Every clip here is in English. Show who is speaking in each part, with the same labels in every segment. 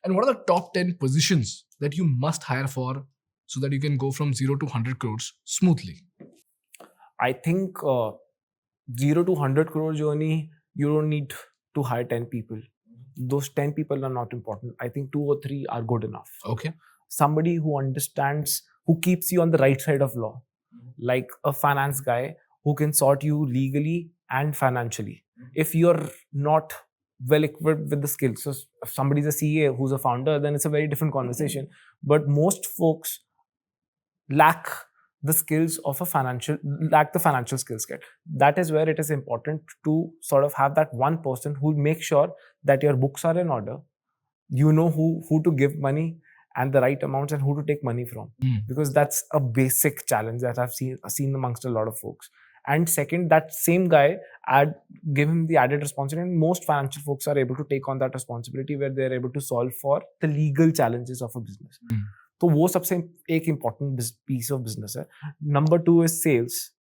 Speaker 1: And what are the top 10 positions that you must hire for so that you can go from 0 to 100 crores smoothly?
Speaker 2: I think 0 to 100 crore journey, you don't need to hire 10 people. Those 10 people are not important. I think 2 or 3 are good enough.
Speaker 1: Okay.
Speaker 2: Somebody who understands, who keeps you on the right side of law, like a finance guy who can sort you legally and financially. If you're not well equipped with the skills, so if somebody's a CA who's a founder, then it's a very different conversation. But most folks lack the skills of the financial skill set. That is where it is important to sort of have that one person who makes sure that your books are in order. You know who to give money and the right amounts and who to take money from, because that's a basic challenge that I've seen amongst a lot of folks. And second, that same guy, give him the added responsibility. And most financial folks are able to take on that responsibility where they're able to solve for the legal challenges of a business. तो वो सबसे एक important piece of business है. Number 2 is sales.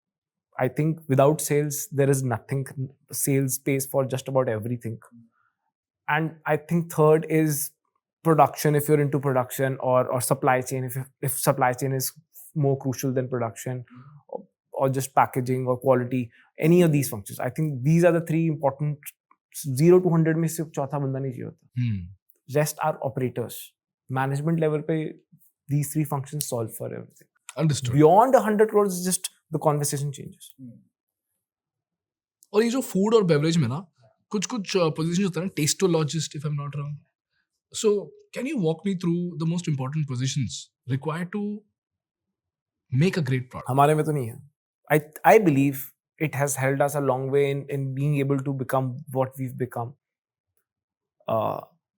Speaker 2: I think without sales, there is nothing. Sales pays for just about everything. And I think third is production, if you're into production, or supply chain, if supply chain is more crucial than production, or just packaging or quality, any of these functions. I think these are the 3 important. 0 to 100 में सिर्फ चौथा बंदा नहीं चाहिए होता. Rest are operators. Management level पे these 3 functions solve for everything.
Speaker 1: Understood.
Speaker 2: Beyond 100 crores, just the conversation changes.
Speaker 1: और ये जो फूड और बेवरेज में ना कुछ पोजीशन होता है ना, टेस्टोलॉजिस्ट if I'm not wrong. So can you walk me through the most important positions required to make a great product?
Speaker 2: हमारे में तो नहीं है. I believe it has helped us a long way in being able to become what we've become.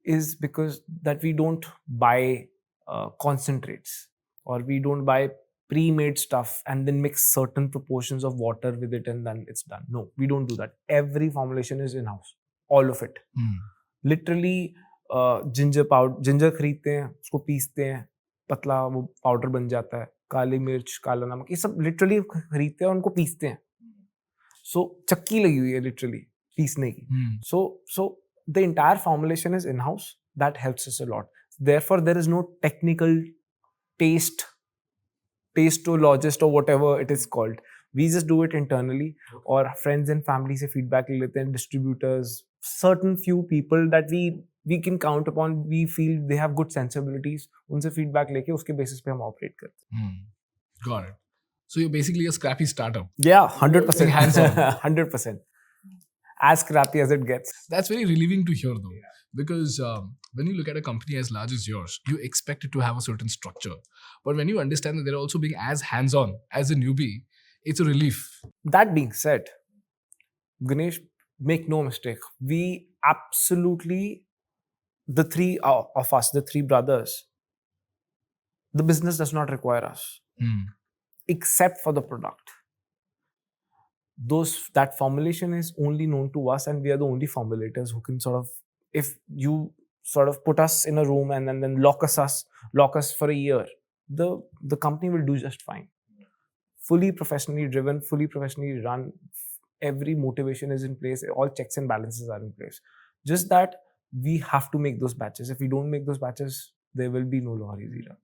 Speaker 2: Is because that we don't buy concentrates, or we don't buy pre-made stuff and then mix certain proportions of water with it and then it's done. No, we don't do that. Every formulation is in-house, all of it. Literally ginger खरीदते हैं, उसको पीसते हैं, पतला वो powder बन जाता है. काली मिर्च, काला नमक, ये सब लिटरली खरीदते हैं और उनको पीसते हैं. So चक्की लगी हुई है लिटरली पीसने की. So the entire formulation is in-house. That helps us a lot. Therefore, there is no technical tastologist or whatever it is called. We just do it internally, or friends and family se feedback le lete hain, distributors, certain few people that we can count upon. We feel they have good sensibilities. Unse feedback leke uske basis pe hum operate karte hain.
Speaker 1: Got it. So you're basically a scrappy startup.
Speaker 2: Yeah, 100%.
Speaker 1: Hands-on.
Speaker 2: 100%. As scrappy as it gets.
Speaker 1: That's very relieving to hear though. Because when you look at a company as large as yours, you expect it to have a certain structure. But when you understand that they're also being as hands-on as a newbie, it's a relief.
Speaker 2: That being said, Ganesh, make no mistake, we absolutely, the 3 of us, the 3 brothers, the business does not require us, except for the product. That formulation is only known to us, and we are the only formulators who can sort of, if you sort of put us in a room and then lock us for a year, the company will do just fine. Fully professionally driven, fully professionally run. Every motivation is in place. All checks and balances are in place. Just that we have to make those batches. If we don't make those batches, there will be no Lahori Jeera.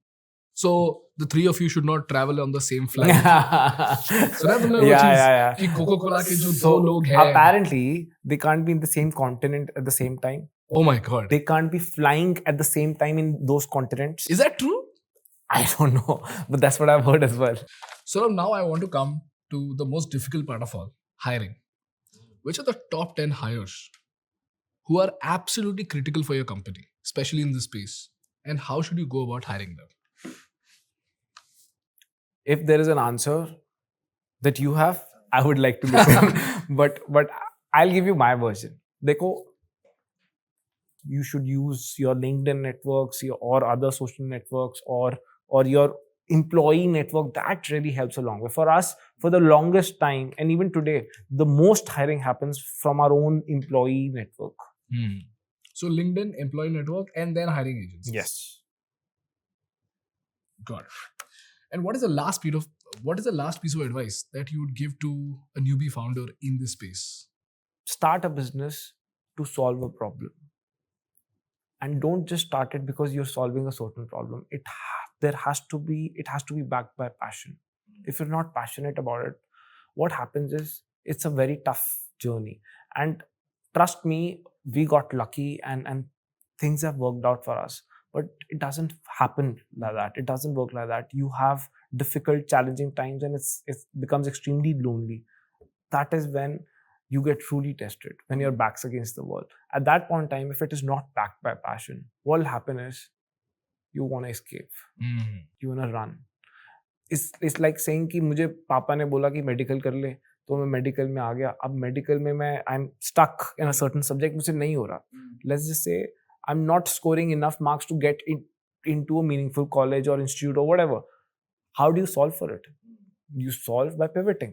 Speaker 1: So the 3 of you should not travel on the same flight. So that's another
Speaker 2: yeah.
Speaker 1: कि Coca-Cola के जो 2 लोग हैं,
Speaker 2: apparently they can't be in the same continent at the same time.
Speaker 1: Oh my God.
Speaker 2: They can't be flying at the same time in those continents.
Speaker 1: Is that true?
Speaker 2: I don't know, but that's what I've heard as well.
Speaker 1: So now I want to come to the most difficult part of all, hiring. Which are the top 10 hires who are absolutely critical for your company, especially in this space? And how should you go about hiring them?
Speaker 2: If there is an answer that you have, I would like to listen. but I'll give you my version. Dekho, you should use your LinkedIn networks, or other social networks, or your employee network. That really helps a long way. For us, for the longest time, and even today, the most hiring happens from our own employee network.
Speaker 1: So LinkedIn, employee network, and then hiring agencies.
Speaker 2: Yes.
Speaker 1: Got it. And what is the last piece of advice that you would give to a newbie founder in this space?
Speaker 2: Start a business to solve a problem. And don't just start it because you're solving a certain problem. It has to be backed by passion. If you're not passionate about it, what happens is it's a very tough journey. And trust me, we got lucky, and things have worked out for us. But it doesn't happen like that. It doesn't work like that. You have difficult, challenging times, and it becomes extremely lonely. That is when you get truly tested, when your back's against the wall. At that point in time, if it is not backed by passion, what will happen is you want to escape, you want to run. It's like saying कि मुझे पापा ने बोला कि medical कर ले, तो मैं मेडिकल में आ गया. अब मेडिकल में मैं I am stuck in a certain subject, मुझसे नहीं हो रहा. Let's just say I am not scoring enough marks to get into a meaningful college or institute or whatever. How do you solve for it? You solve by pivoting.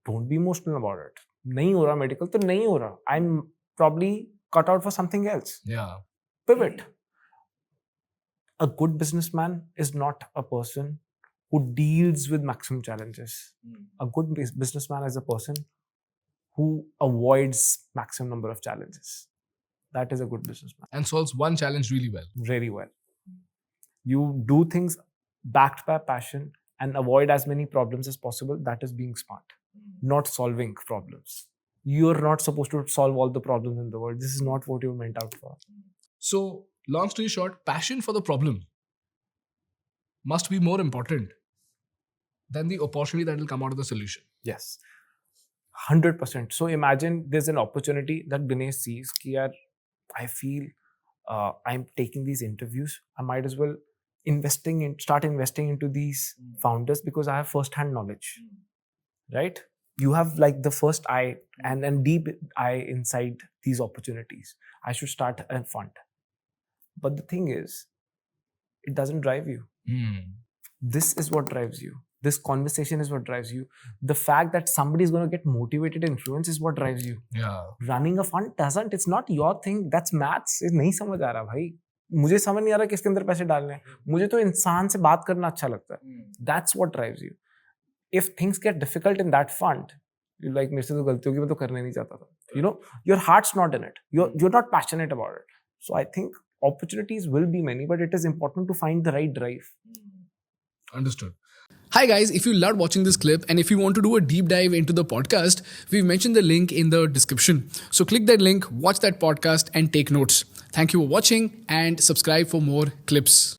Speaker 2: Don't be emotional about it. नहीं हो रहा medical तो नहीं हो रहा. I'm probably cut out for something else.
Speaker 1: Yeah.
Speaker 2: Pivot. A good businessman is not a person who deals with maximum challenges. A good businessman is a person who avoids maximum number of challenges. That is a good businessman.
Speaker 1: And solves one challenge really well.
Speaker 2: Very well. You do things backed by passion and avoid as many problems as possible. That is being smart, not solving problems. You're not supposed to solve all the problems in the world. This is not what you're meant out for.
Speaker 1: So, long story short, passion for the problem must be more important than the opportunity that will come out of the solution.
Speaker 2: Yes. 100%. So imagine there's an opportunity that Dinesh sees ki yaar, I feel I'm taking these interviews. I might as well start investing into these founders because I have first-hand knowledge, right? You have like the first eye and deep eye inside these opportunities. I should start a fund. But the thing is, it doesn't drive you. This is what drives you. This conversation is what drives you. The fact that somebody is going to get motivated and influenced is what drives you.
Speaker 1: Yeah.
Speaker 2: Running a fund doesn't. It's not your thing. That's maths. नहीं समझ आ रहा भाई. मुझे समझ नहीं आ रहा किसके अंदर पैसे डालने हैं. मुझे तो इंसान से बात करना अच्छा लगता है. That's what drives you. If things get difficult in that fund, you're like मेरे से तो गलती होगी, मैं तो करने नहीं चाहता था. You know, your heart's not in it. You're not passionate about it. So I think opportunities will be many, but it is important to find the right drive.
Speaker 1: Understood. Hi guys, if you loved watching this clip and if you want to do a deep dive into the podcast, we've mentioned the link in the description. So click that link, watch that podcast and take notes. Thank you for watching and subscribe for more clips.